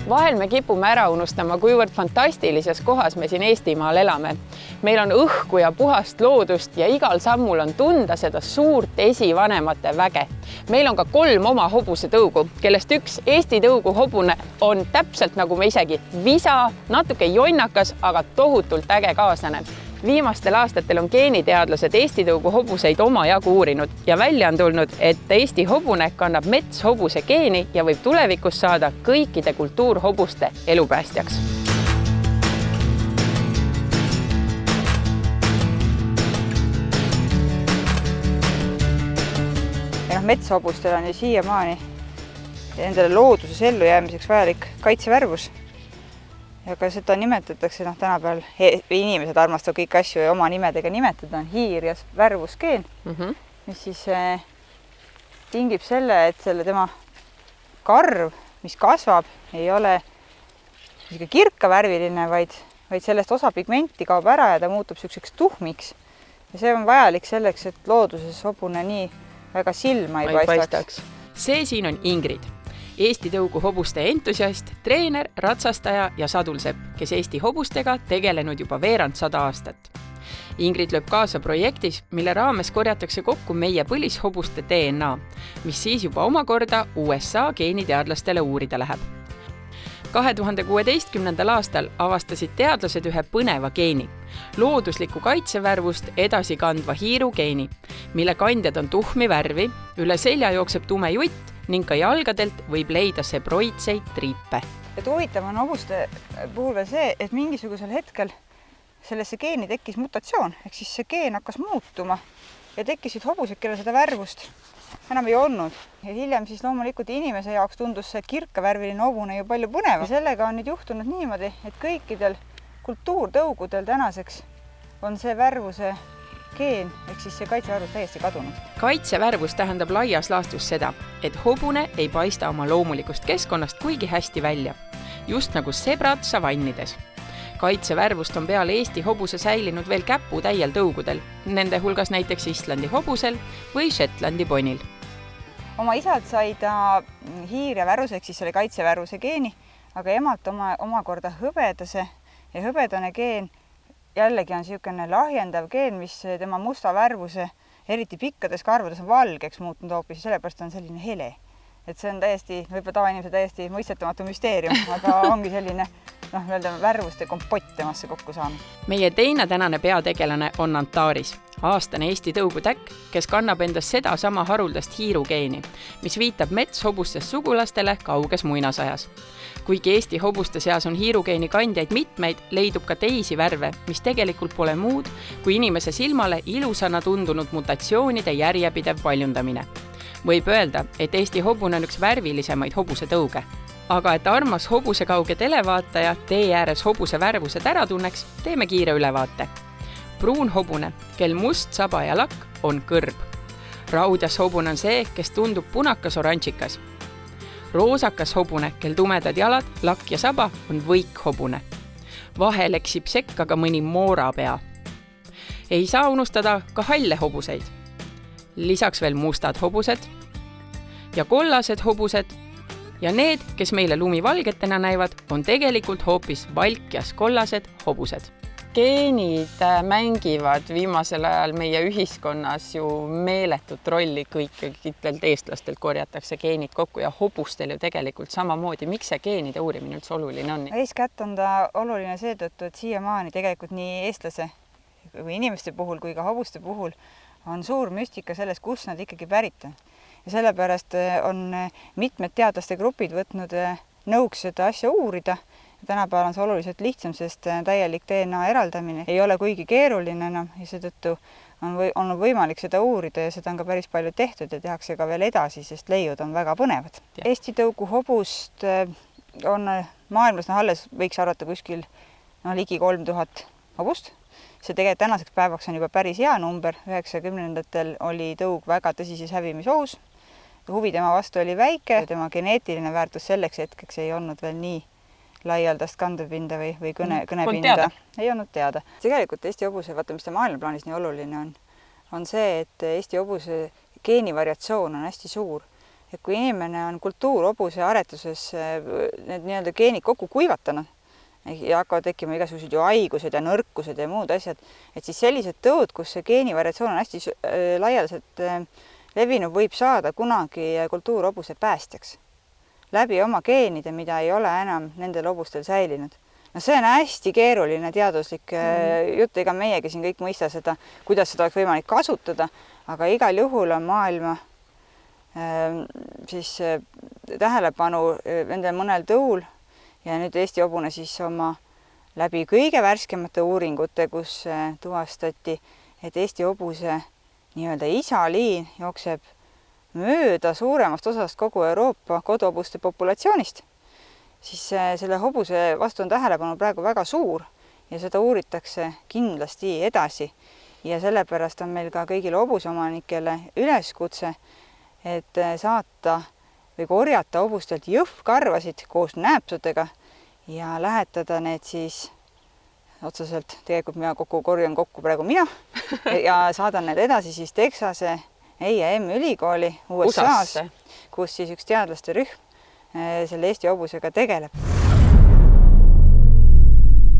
Vahel me kipume ära unustama, kuivõrd fantastilises kohas me siin Eestimaal elame. Meil on õhku ja puhast loodust ja igal sammul on tunda seda suurt esivanemate väge. Meil on ka 3 oma hobusetõugu, kellest üks Eesti tõugu hobune on täpselt nagu me isegi visa, natuke jonnakas, aga tohutult äge kaaslane. Viimastel aastatel on geeniteadlased Eesti tõugu hobuseid omajagu uurinud ja välja on tulnud, et Eesti hobune kannab metshobuse geeni ja võib tulevikus saada kõikide kultuurhobuste elupäästjaks. Metshobustel on ju siiamaani endale looduses ellujäämiseks vajalik kaitsevärvus. Ja ka seda nimetatakse, tänapäeval inimesed armastavad kõik asju ja oma nimedega nimetada, on hiir ja värvusgeen, mis siis tingib selle, et tema karv, mis kasvab, ei ole kirkavärviline, vaid sellest osa pigmenti kaob ära ja ta muutub selliseks tuhmiks. Ja see on vajalik selleks, et looduses hobune nii väga silma ei paistaks. See siin on Ingrid. Eesti tõugu hobuste entusiast, treener, ratsastaja ja sadulsepp, kes Eesti hobustega tegelenud juba veerand 100 aastat. Ingrid lööb kaasa projektis, mille raames korjatakse kokku meie põlishobuste DNA, mis siis juba omakorda USA geeniteadlastele uurida läheb. 2016. aastal avastasid teadlased ühe põneva geeni, looduslikku kaitsevärvust edasi kandva hiiru geeni, mille kandjad on tuhmi värvi, üle selja jookseb tume jutt ning ka jalgadelt võib leida sebroidseid triipe. Et huvitav on hobuste puhul veel see, et mingisugusel hetkel sellesse geeni tekkis mutatsioon, ehk siis see geen hakkas muutuma ja tekkisid hobused, kellel seda värvust enam ei olnud. Ja hiljem siis loomulikult inimese jaoks tundus see kirkavärviline hobune ju palju põnevam. Ja sellega on nüüd juhtunud niimoodi, et kõikidel kultuurtõugudel tänaseks on see värvuse geen, ehk siis see kaitsevärvus täiesti kadunud. Kaitsevärvus tähendab laias laastus seda, et hobune ei paista oma loomulikust keskkonnast kuigi hästi välja, just nagu sebrad savannides. Kaitsevärvust on peale Eesti hobuse säilinud veel käputäiel tõugudel, nende hulgas näiteks Islandi hobusel või Shetlandi ponil. Oma isalt sai ta hiir ja värvus, ehk siis selle kaitsevärvuse geeni, aga emalt omakorda hõbedase ja hõbedane geen jällegi on niisugune lahjendav geen, mis tema musta värvuse, eriti pikkades karvades on valgeks muutnud hoopis, sellepärast on selline hele. Et see on täiesti, võib-olla tavainimese täiesti mõistetamatu müsteerium, aga ongi selline värvuste kompott temasse kokku saanud. Meie teine tänane peategelane on Antaris, aastane Eesti tõugutäkk, kes kannab endas seda sama haruldast hiirugeeni, mis viitab metshobustest sugulastele kauges muinasajas. Kuigi Eesti hobuste seas on hiirugeeni kandjaid mitmeid, leidub ka teisi värve, mis tegelikult pole muud kui inimese silmale ilusana tundunud mutatsioonide järjepidev paljundamine. Võib öelda, et Eesti hobune on üks värvilisemaid hobusetõuge. Aga et armas hobusekauge televaataja tee ääres hobuse värvused ära tunneks, teeme kiire ülevaate. Pruun hobune, kel must saba ja lakk, on kõrb. Raudjas hobune on see, kes tundub punakas oranžikas. Roosakas hobune, kel tumedad jalad, lakk ja saba, on võik hobune. Vahel eksib sekka ka mõni moorapea. Ei saa unustada ka halle hobuseid. Lisaks veel mustad hobused ja kollased hobused ja need, kes meile lumivalgetena näivad, on tegelikult hoopis valkjas kollased hobused. Geenid mängivad viimasel ajal meie ühiskonnas ju meeletut rolli, kõikidelt eestlastelt korjatakse geenid kokku ja hobustel ju tegelikult samamoodi. Miks see geenide uurimine üldse oluline on? Eeskätt on ta oluline seetõttu, et siiamaani tegelikult nii eestlase või inimeste puhul kui ka hobuste puhul on suur müstika selles, kus nad ikkagi pärit on. Ja sellepärast on mitmed teadlaste grupid võtnud nõuks seda asja uurida. Tänapäeval on see oluliselt lihtsam, sest täielik DNA eraldamine ei ole kuigi keeruline enam ja seetõttu on võimalik seda uurida ja seda on ka päris palju tehtud ja tehakse ka veel edasi, sest leiud on väga põnevad. Eesti tõugu hobust on maailmas alles võiks arvata kuskil ligi 3000 hobust. See tegelikult tänaseks päevaks on juba päris hea number. 90-ndatel oli tõug väga tõsises hävimisohus. Huvi tema vastu oli väike ja tema geneetiline väärtus selleks hetkeks ei olnud veel nii laialdast kandepinda või kõnepinda. Ei olnud teada. Tegelikult Eesti hobuse, vaata mis ta maailmaplaanis nii oluline on see, et Eesti hobuse geenivariatsioon on hästi suur. et kui inimene on kultuurhobuse aretuses need nii-öelda geenid kokku kuivatanud ja hakkavad tekkima igasugused ju haigused ja nõrkused ja muud asjad, et siis sellised tõud, kus see geenivariatsioon on hästi laialdaselt levinud, võib saada kunagi kultuurhobuse päästjaks läbi oma geenide, mida ei ole enam nendel hobustel säilinud. No see on hästi keeruline teaduslik jutt, ega meiegi siin kõik mõista seda, kuidas seda oleks võimalik kasutada, aga igal juhul on maailma siis tähelepanu nendel mõnel tõul ja nüüd Eesti hobune siis oma läbi kõige värskemate uuringute, kus tuvastati, et Eesti hobuse nii-öelda isaliin jookseb mööda suuremast osast kogu Euroopa koduhobuste populatsioonist, siis selle hobuse vastu on tähelepanu praegu väga suur ja seda uuritakse kindlasti edasi. Ja sellepärast on meil ka kõigile hobuseomanikele üleskutse, et saata või korjata hobustelt jõhvkarvasid koos nääpsudega ja lähetada need siis otseselt, tegelikult mina korjan kokku praegu mina ja saadan need edasi siis Texase A&M ülikooli USA-s, kus siis üks teadlaste rühm selle Eesti hobusega tegeleb.